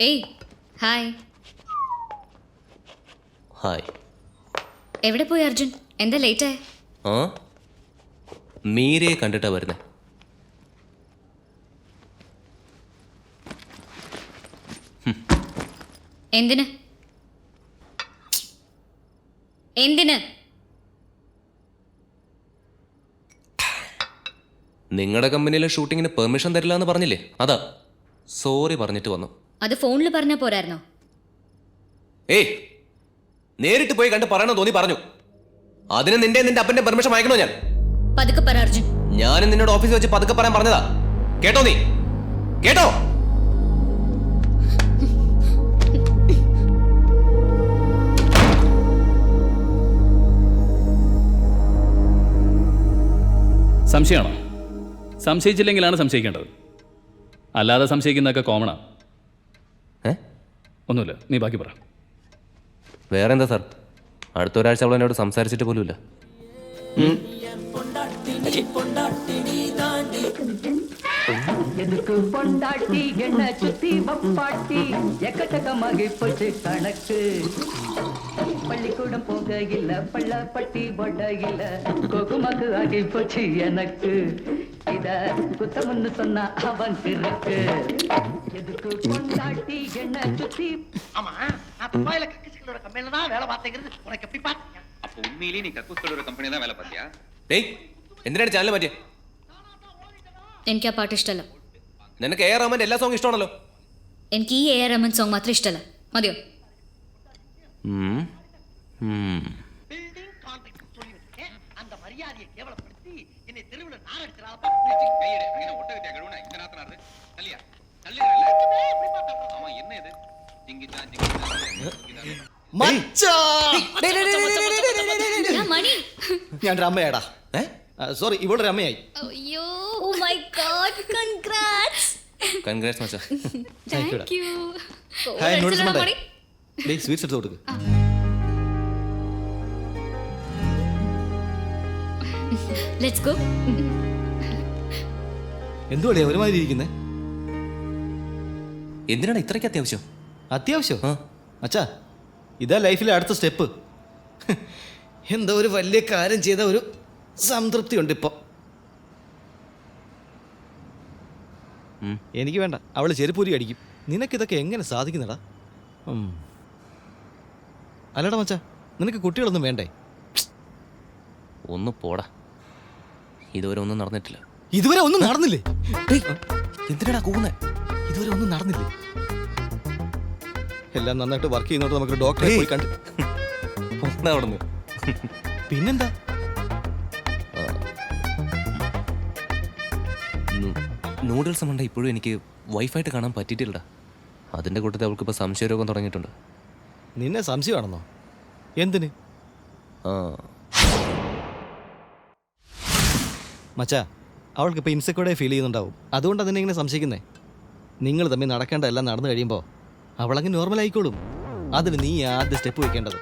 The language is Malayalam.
ഏയ് ഹായ്. ഹായ്. എവിടെ പോയി അർജുൻ? എന്താ ലേറ്റ് ആയ? ആ മീരയെ കണ്ടിട്ടാ വരുന്നേ. എന്തിന്? നിങ്ങളുടെ കമ്പനിയിലെ ഷൂട്ടിങ്ങിന് പെർമിഷൻ തരില്ല എന്ന് പറഞ്ഞില്ലേ? അതാ സോറി പറഞ്ഞിട്ട് വന്നു. അത് ഫോണിൽ പറഞ്ഞാ പോരായിരുന്നോ? ഏയ് നേരിട്ട് പോയി കണ്ട് പറയണോ തോന്നി പറഞ്ഞു. അതിന് നിന്റെ അപ്പന്റെ പെർമിഷൻ വാങ്ങിക്കണോ ഞാൻ? പതുക്കെ പറ അർജുൻ. ഞാനും നിന്നോട് ഓഫീസിൽ വെച്ച് പതുക്കെ പറയാൻ പറഞ്ഞതാ. കേട്ടോ? നീ കേട്ടോ? സംശയമാണോ? സംശയിച്ചില്ലെങ്കിലാണ് സംശയിക്കേണ്ടത്, അല്ലാതെ സംശയിക്കുന്നതൊക്കെ കോമണാ. ഒന്നുമില്ല, നീ ബാക്കി പറ. വേറെ എന്താ സാർ? അടുത്ത ഒരാഴ്ച അവൾ എന്നോട് സംസാരിച്ചിട്ട് പോലുമില്ല. எதுக்கு பொண்டாட்டி என்ன சுத்தி வப்பாட்டி எக்கச்சக்கமாகி போச்சு கணக்கு. பள்ளிக்கூடம் போக இல்ல பள்ளப்பட்டி போட இல்ல கொகுமக்கு ஆகி போச்சு எனக்கு. இத குத்தமுன்னு சொன்னா அவன் இருக்கு. எதுக்கு பொண்டாட்டி என்ன சுத்தி. ஆமா நான் துபாயில கக்கூஸ்களோட கம்பெனில தான் வேலை பார்த்தேங்கிறது உனக்கு எப்படி பாத்தீங்க? அப்ப உண்மையிலேயே நீ கக்கூஸ்களோட கம்பெனி தான் வேலை பார்த்தியா? ഡേയ് എന്തിനാണ് ചാനൽ മാറ്റിയേ? എനിക്ക് ആ പാട്ട് ഇഷ്ടമല്ല. നിനക്ക് എ ആർ റഹ്മാന്റെ എല്ലാ സോങ്ങും ഇഷ്ടമാണല്ലോ. എനിക്ക് ഈ എ ആർ റഹ്മാൻ സോങ് മാത്രം ഇഷ്ടമല്ല. മതിയോ? பில்டிங் கான்ட்ராக்ட் சொல்லி வச்சிருக்கேன். அந்த மரியாதையை கேவலப்படுத்தி என்னை தெருவுல நாரடிச்சறாத கையெடு. அங்க ஒட்டகத்தை கழுவுனா இந்த நாத்தம் நாறுது. தள்ளியா தள்ளிரல. எப்படி பார்த்தா ஆமா என்ன இது? ஜிங்கிச்சா ஜிங்கிச்சா. മണി, ഞാൻ അമ്മയാടാ. സോറി, ഇവളുടെ അമ്മയായി. അയ്യോ, oh my god, congrats. Congrats മച്ചാ. Thank you. Hi, notice Monday. ഡേയ് സ്വീറ്റ്സ് എടുത്ത് കൊടുക്ക്. Let's go. എന്തുവാടേ ഒരുമാതിരി ഇരിക്കുന്നേ? എന്തിനാണ് ഇത്രയ്ക്ക് അത്യാവശ്യം? അത്യാവശ്യം അച്ഛാ, ഇതാ ലൈഫിലെ അടുത്ത സ്റ്റെപ്പ്. എന്തോ ഒരു വലിയ കാര്യം ചെയ്ത ഒരു സംതൃപ്തി ഉണ്ട് ഇപ്പൊ. എനിക്ക് വേണ്ട, അവള് ചെരുപ്പൂരി അടിക്കും. നിനക്കിതൊക്കെ എങ്ങനെ സാധിക്കുന്നടാ? അല്ലടാ മച്ചാ, നിനക്ക് കുട്ടികളൊന്നും വേണ്ടേ? ഒന്ന് പോടാ, ഇതുവരെ ഒന്നും നടന്നിട്ടില്ല. ഇതുവരെ ഒന്നും നടന്നില്ലേ? എന്തിനാടാ കൂന്നെ? ഇതുവരെ ഒന്നും നടന്നില്ലേ? എല്ലാം നന്നായിട്ട് വർക്ക് ചെയ്യുന്നോട്ട് നമുക്ക് ഡോക്ടറെ പോയി കണ്ട്. അവിടുന്ന് പിന്നെന്താ? നൂഡിൽസ് മണ്ട ഇപ്പോഴും എനിക്ക് വൈഫായിട്ട് കാണാൻ പറ്റിയിട്ടില്ലടാ. അതിൻ്റെ കൂട്ടത്തിൽ അവൾക്കിപ്പോൾ സംശയരോഗം തുടങ്ങിയിട്ടുണ്ട്. നിന്നെ സംശയമാണെന്നോ? എന്തിന്? മച്ചാ, അവൾക്കിപ്പോൾ ഇൻസെക്യൂർഡായി ഫീൽ ചെയ്യുന്നുണ്ടാവും. അതുകൊണ്ടാണ് നിന്നെ ഇങ്ങനെ സംശയിക്കുന്നേ. നിങ്ങൾ തമ്മിൽ നടക്കേണ്ട എല്ലാം നടന്നു കഴിയുമ്പോൾ അവളങ്ങ് നോർമൽ ആയിക്കോളും. അതിന് നീ ആദ്യ സ്റ്റെപ്പ് വെക്കേണ്ടത്.